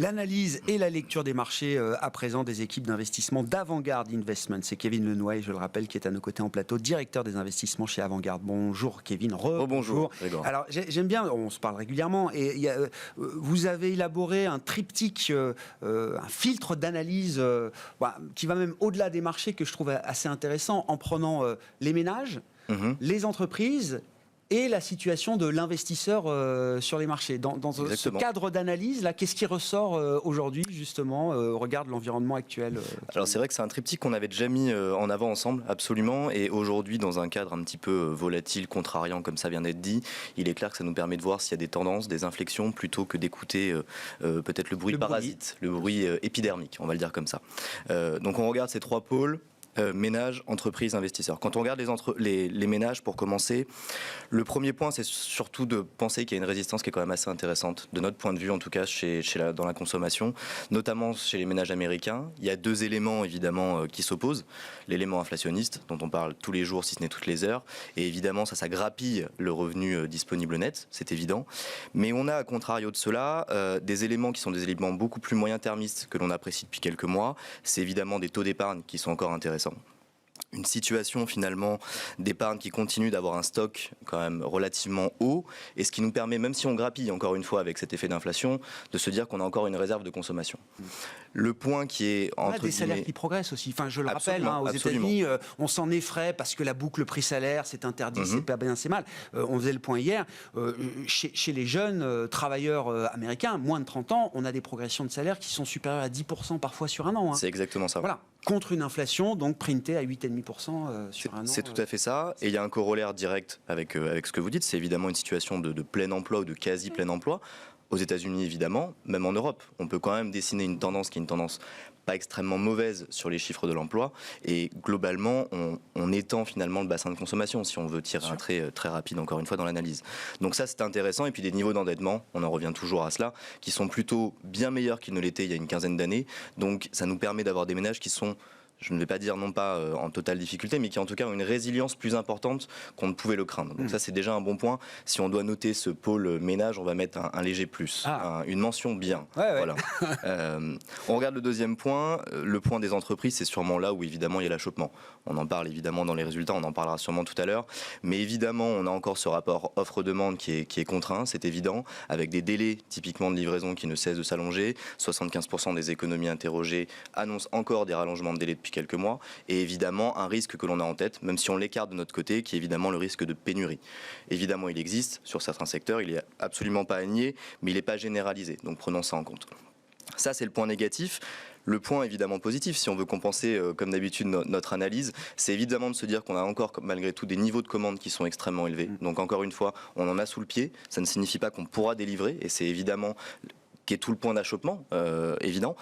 L'analyse et la lecture des marchés à présent des équipes d'investissement d'Avantgarde Investment. C'est Kevin Lenouaille, je le rappelle, qui est à nos côtés en plateau, directeur des investissements chez Avantgarde. Bonjour Kevin. Bonjour. Alors j'aime bien, on se parle régulièrement, et vous avez élaboré un triptyque, un filtre d'analyse qui va même au-delà des marchés, que je trouve assez intéressant, en prenant les ménages, les entreprises et la situation de l'investisseur sur les marchés. Dans ce cadre d'analyse, là, qu'est-ce qui ressort aujourd'hui, justement, au regard de l'environnement actuel Alors c'est vrai que c'est un triptyque qu'on avait déjà mis en avant ensemble, absolument, et aujourd'hui, dans un cadre un petit peu volatile, contrariant, comme ça vient d'être dit, il est clair que ça nous permet de voir s'il y a des tendances, des inflexions, plutôt que d'écouter peut-être le bruit parasite, le bruit épidermique, on va le dire comme ça. Donc on regarde ces trois pôles. Ménages, entreprises, investisseurs. Quand on regarde les ménages, pour commencer, le premier point, c'est surtout de penser qu'il y a une résistance qui est quand même assez intéressante, de notre point de vue, en tout cas dans la consommation, notamment chez les ménages américains. Il y a deux éléments, évidemment, qui s'opposent. L'élément inflationniste, dont on parle tous les jours, si ce n'est toutes les heures, et évidemment, ça grappille le revenu disponible net, c'est évident. Mais on a, à contrario de cela, des éléments qui sont des éléments beaucoup plus moyen-termistes que l'on apprécie depuis quelques mois. C'est évidemment des taux d'épargne qui sont encore intéressants. Une situation finalement d'épargne qui continue d'avoir un stock quand même relativement haut, et ce qui nous permet, même si on grappille encore une fois avec cet effet d'inflation, de se dire qu'on a encore une réserve de consommation. Le point qui est entre des salaires qui progressent aussi. Enfin, je le rappelle, aux États-Unis, on s'en effraie parce que la boucle prix-salaire, c'est interdit, c'est pas bien, c'est mal. On faisait le point hier. Chez les jeunes travailleurs américains, moins de 30 ans, on a des progressions de salaire qui sont supérieures à 10% parfois sur un an. C'est exactement ça. Voilà. Contre une inflation, donc printée à 8,5% sur un an. C'est tout à fait ça. Et il y a un corollaire direct avec ce que vous dites. C'est évidemment une situation de plein emploi ou de quasi-plein emploi. Aux États-Unis, évidemment, même en Europe. On peut quand même dessiner une tendance qui est une tendance pas extrêmement mauvaise sur les chiffres de l'emploi. Et globalement, on étend finalement le bassin de consommation, si on veut tirer un trait très rapide, encore une fois, dans l'analyse. Donc ça, c'est intéressant. Et puis des niveaux d'endettement, on en revient toujours à cela, qui sont plutôt bien meilleurs qu'ils ne l'étaient il y a une quinzaine d'années. Donc ça nous permet d'avoir des ménages qui sont, je ne vais pas dire non pas en totale difficulté, mais qui en tout cas ont une résilience plus importante qu'on ne pouvait le craindre. Donc ça, c'est déjà un bon point. Si on doit noter ce pôle ménage, on va mettre un léger plus, une mention bien. Voilà. On regarde le deuxième point. Le point des entreprises, c'est sûrement là où évidemment il y a l'achoppement. On en parle évidemment dans les résultats, on en parlera sûrement tout à l'heure. Mais évidemment, on a encore ce rapport offre-demande qui est contraint, c'est évident, avec des délais typiquement de livraison qui ne cessent de s'allonger. 75% des économies interrogées annoncent encore des rallongements de délais depuis quelques mois, et évidemment un risque que l'on a en tête, même si on l'écarte de notre côté, qui est évidemment le risque de pénurie. Évidemment, il existe sur certains secteurs, il n'est absolument pas à nier, mais il n'est pas généralisé, donc prenons ça en compte. Ça, c'est le point négatif. Le point évidemment positif, si on veut compenser comme d'habitude notre analyse, c'est évidemment de se dire qu'on a encore malgré tout des niveaux de commandes qui sont extrêmement élevés. Donc encore une fois, on en a sous le pied, ça ne signifie pas qu'on pourra délivrer, et c'est évidemment qui est tout le point d'achoppement, évident.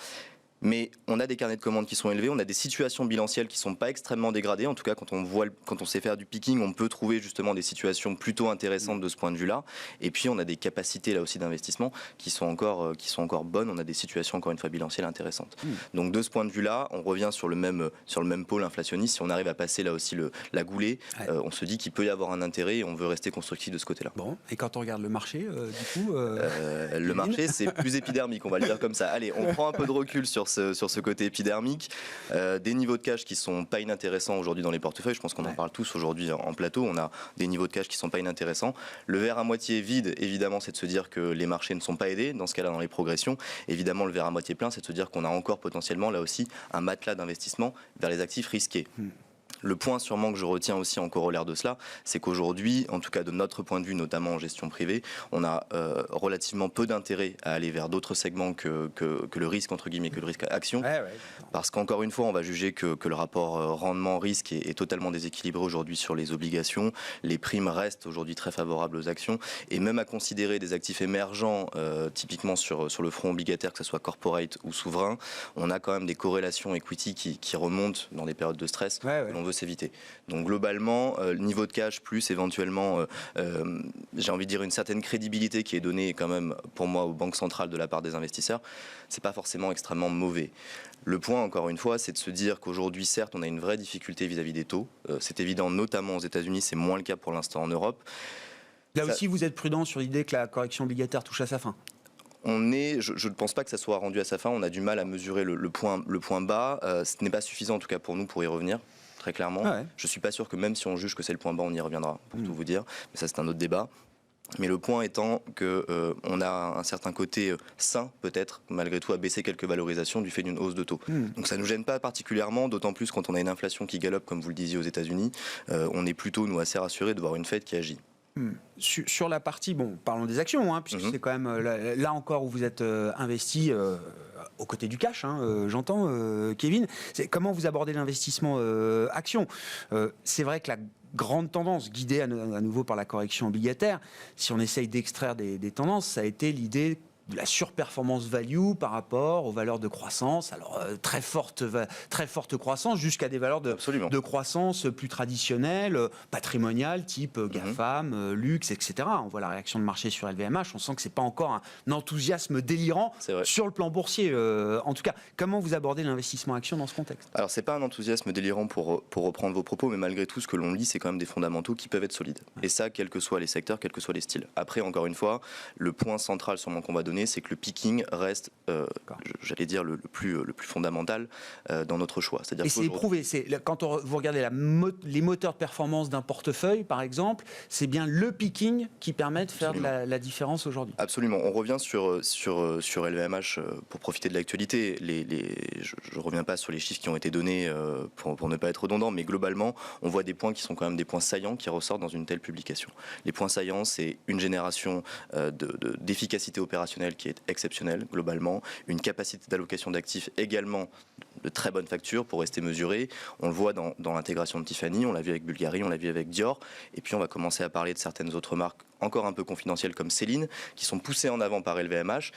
Mais on a des carnets de commandes qui sont élevés, on a des situations bilancielles qui ne sont pas extrêmement dégradées. En tout cas, quand on sait faire du picking, on peut trouver justement des situations plutôt intéressantes de ce point de vue-là. Et puis, on a des capacités là aussi d'investissement qui sont encore bonnes. On a des situations, encore une fois, bilancielles intéressantes. Donc, de ce point de vue-là, on revient sur le même pôle inflationniste. Si on arrive à passer là aussi la goulée, on se dit qu'il peut y avoir un intérêt et on veut rester constructif de ce côté-là. Bon, et quand on regarde le marché, du coup... le marché, c'est plus épidermique, on va le dire comme ça. Allez, on prend un peu de recul sur ce côté épidermique, des niveaux de cash qui sont pas inintéressants aujourd'hui dans les portefeuilles. Je pense qu'on en parle tous aujourd'hui en plateau. On a des niveaux de cash qui sont pas inintéressants. Le verre à moitié vide, évidemment, c'est de se dire que les marchés ne sont pas aidés dans ce cas-là dans les progressions. Évidemment, le verre à moitié plein, c'est de se dire qu'on a encore potentiellement là aussi un matelas d'investissement vers les actifs risqués. Le point sûrement que je retiens aussi en corollaire de cela, c'est qu'aujourd'hui, en tout cas de notre point de vue, notamment en gestion privée, on a relativement peu d'intérêt à aller vers d'autres segments que le risque, entre guillemets, que le risque action. Parce qu'encore une fois, on va juger que le rapport rendement-risque est totalement déséquilibré aujourd'hui sur les obligations. Les primes restent aujourd'hui très favorables aux actions. Et même à considérer des actifs émergents, typiquement sur le front obligataire, que ce soit corporate ou souverain, on a quand même des corrélations equity qui remontent dans des périodes de stress que l'on veut s'éviter. Donc globalement, le niveau de cash plus éventuellement, j'ai envie de dire une certaine crédibilité qui est donnée quand même pour moi aux banques centrales de la part des investisseurs, c'est pas forcément extrêmement mauvais. Le point, encore une fois, c'est de se dire qu'aujourd'hui, certes, on a une vraie difficulté vis-à-vis des taux. C'est évident, notamment aux États-Unis, c'est moins le cas pour l'instant en Europe. Là aussi, vous êtes prudent sur l'idée que la correction obligataire touche à sa fin. je ne pense pas que ça soit rendu à sa fin. On a du mal à mesurer le point bas. Ce n'est pas suffisant, en tout cas pour nous, pour y revenir, très clairement. Ah ouais. Je ne suis pas sûr que même si on juge que c'est le point bas, on y reviendra, pour tout vous dire. Mais ça, c'est un autre débat. Mais le point étant qu'on a un certain côté sain, peut-être, malgré tout, à baisser quelques valorisations du fait d'une hausse de taux. Donc ça ne nous gêne pas particulièrement, d'autant plus quand on a une inflation qui galope, comme vous le disiez aux États-Unis. On est plutôt, nous, assez rassurés de voir une Fed qui agit. Sur la partie, parlons des actions, puisque c'est quand même là encore où vous êtes investi aux côtés du cash, j'entends, Kevin. Comment vous abordez l'investissement action? C'est vrai que la grande tendance, guidée à nouveau par la correction obligataire, si on essaye d'extraire des tendances, ça a été l'idée de la surperformance value par rapport aux valeurs de croissance. Alors, très forte croissance jusqu'à des valeurs de croissance plus traditionnelles, patrimoniales, type GAFAM, luxe, etc. On voit la réaction de marché sur LVMH. On sent que ce n'est pas encore un enthousiasme délirant sur le plan boursier. En tout cas, comment vous abordez l'investissement action dans ce contexte? Alors, ce n'est pas un enthousiasme délirant pour reprendre vos propos, mais malgré tout, ce que l'on lit, c'est quand même des fondamentaux qui peuvent être solides. Et ça, quels que soient les secteurs, quels que soient les styles. Après, encore une fois, le point central sûrement qu'on va donner, c'est que le picking reste, j'allais dire, le plus fondamental dans notre choix. Et c'est éprouvé. Quand vous regardez les moteurs de performance d'un portefeuille, par exemple, c'est bien le picking qui permet de faire la différence aujourd'hui. Absolument. On revient sur LVMH pour profiter de l'actualité. Je ne reviens pas sur les chiffres qui ont été donnés pour ne pas être redondant, mais globalement, on voit des points qui sont quand même des points saillants qui ressortent dans une telle publication. Les points saillants, c'est une génération d'efficacité opérationnelle qui est exceptionnelle globalement, une capacité d'allocation d'actifs également de très bonne facture pour rester mesuré. On le voit dans l'intégration de Tiffany, on l'a vu avec Bulgari, on l'a vu avec Dior, et puis on va commencer à parler de certaines autres marques encore un peu confidentielles comme Céline, qui sont poussées en avant par LVMH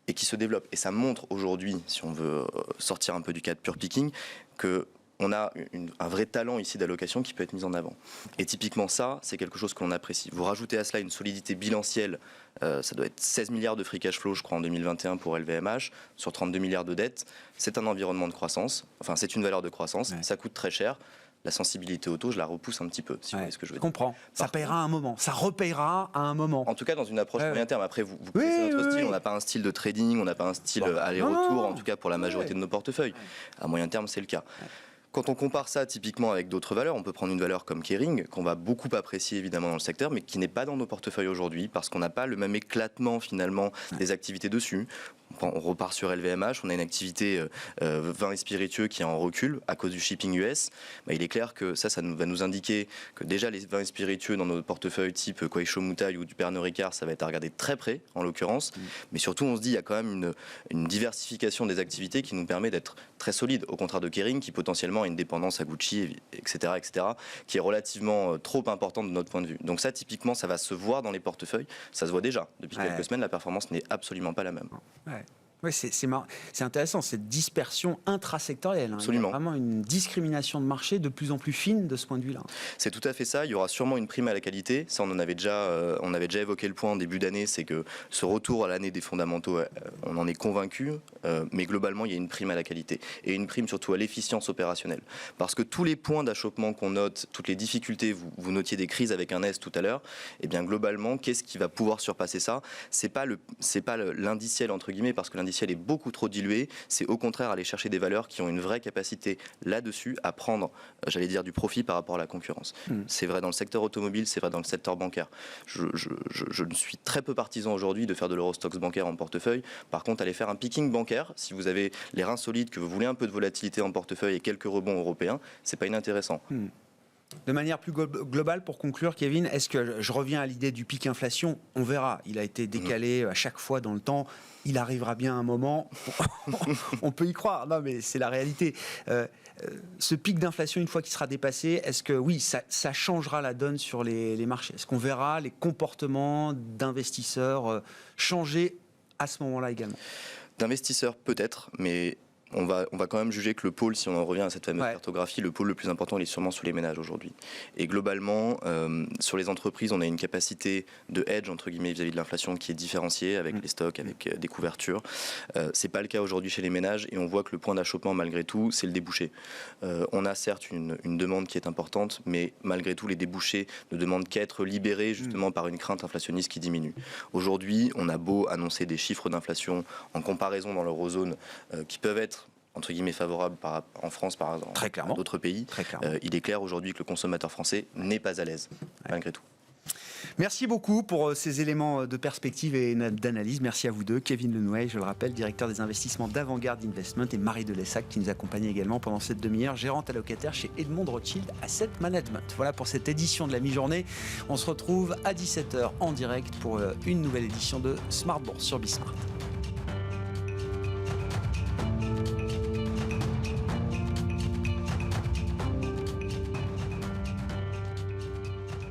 et qui se développent. Et ça montre aujourd'hui, si on veut sortir un peu du cadre pure picking, que on a un vrai talent ici d'allocation qui peut être mis en avant. Et typiquement ça, c'est quelque chose que l'on apprécie. Vous rajoutez à cela une solidité bilancielle, ça doit être 16 milliards de free cash flow, je crois, en 2021 pour LVMH, sur 32 milliards de dettes. C'est un environnement de croissance, enfin c'est une valeur de croissance, ça coûte très cher. La sensibilité auto, je la repousse un petit peu, si vous voyez ce que je veux dire. Je comprends. Ça payera à un moment. Ça repayera à un moment. En tout cas, dans une approche moyen terme. Après, vous connaissez notre style. On n'a pas un style de trading, on n'a pas un style aller-retour, en tout cas pour la majorité de nos portefeuilles. À moyen terme, c'est le cas. Quand on compare ça typiquement avec d'autres valeurs, on peut prendre une valeur comme Kering, qu'on va beaucoup apprécier évidemment dans le secteur, mais qui n'est pas dans nos portefeuilles aujourd'hui, parce qu'on n'a pas le même éclatement finalement des activités dessus. On repart sur LVMH, on a une activité vin et spiritueux qui est en recul à cause du shipping US. Il est clair que ça va nous indiquer que déjà les vins et spiritueux dans nos portefeuilles type Kweichow Moutai ou du Pernod Ricard, ça va être à regarder de très près en l'occurrence. Mais surtout, on se dit il y a quand même une diversification des activités qui nous permet d'être très solide, au contraire de Kering qui potentiellement a une dépendance à Gucci, etc., qui est relativement trop importante de notre point de vue. Donc ça, typiquement, ça va se voir dans les portefeuilles. Ça se voit déjà. Depuis quelques semaines, la performance n'est absolument pas la même. Oui, c'est intéressant, cette dispersion intrasectorielle. Absolument. Il y a vraiment une discrimination de marché de plus en plus fine de ce point de vue-là. C'est tout à fait ça. Il y aura sûrement une prime à la qualité. Ça, on avait déjà évoqué le point en début d'année, c'est que ce retour à l'année des fondamentaux, on en est convaincu, mais globalement, il y a une prime à la qualité. Et une prime surtout à l'efficience opérationnelle. Parce que tous les points d'achoppement qu'on note, toutes les difficultés, vous notiez des crises avec un S tout à l'heure, et bien globalement, qu'est-ce qui va pouvoir surpasser ça? C'est pas l'indiciel entre guillemets, parce que l'indiciel est beaucoup trop dilué, c'est au contraire aller chercher des valeurs qui ont une vraie capacité là-dessus à prendre, j'allais dire, du profit par rapport à la concurrence. C'est vrai dans le secteur automobile, c'est vrai dans le secteur bancaire. Je ne suis très peu partisan aujourd'hui de faire de l'Eurostoxx bancaire en portefeuille. Par contre, aller faire un picking bancaire, si vous avez les reins solides, que vous voulez un peu de volatilité en portefeuille et quelques rebonds européens, c'est pas inintéressant. De manière plus globale, pour conclure, Kevin, est-ce que je reviens à l'idée du pic inflation? On verra. Il a été décalé à chaque fois dans le temps. Il arrivera bien un moment. On peut y croire. Non, mais c'est la réalité. Ce pic d'inflation, une fois qu'il sera dépassé, est-ce que oui, ça changera la donne sur les marchés? Est-ce qu'on verra les comportements d'investisseurs changer à ce moment-là également? D'investisseurs peut-être, mais on va quand même juger que le pôle, si on en revient à cette fameuse cartographie, le pôle le plus important, il est sûrement sur les ménages aujourd'hui. Et globalement, sur les entreprises, on a une capacité de hedge, entre guillemets, vis-à-vis de l'inflation qui est différenciée avec les stocks, avec des couvertures. C'est pas le cas aujourd'hui chez les ménages et on voit que le point d'achoppement, malgré tout, c'est le débouché. On a certes une demande qui est importante, mais malgré tout, les débouchés ne demandent qu'à être libérés justement par une crainte inflationniste qui diminue. Aujourd'hui, on a beau annoncer des chiffres d'inflation en comparaison dans l'eurozone qui peuvent être entre guillemets favorables en France par exemple, à d'autres pays, il est clair aujourd'hui que le consommateur français n'est pas à l'aise, malgré tout. Merci beaucoup pour ces éléments de perspective et d'analyse. Merci à vous deux. Kevin Lenouet, je le rappelle, directeur des investissements d'Avantgarde Investment, et Marie Delessac qui nous accompagne également pendant cette demi-heure, gérante allocataire chez Edmond Rothschild Asset Management. Voilà pour cette édition de la mi-journée. On se retrouve à 17h en direct pour une nouvelle édition de Smart Bourse sur Bismart.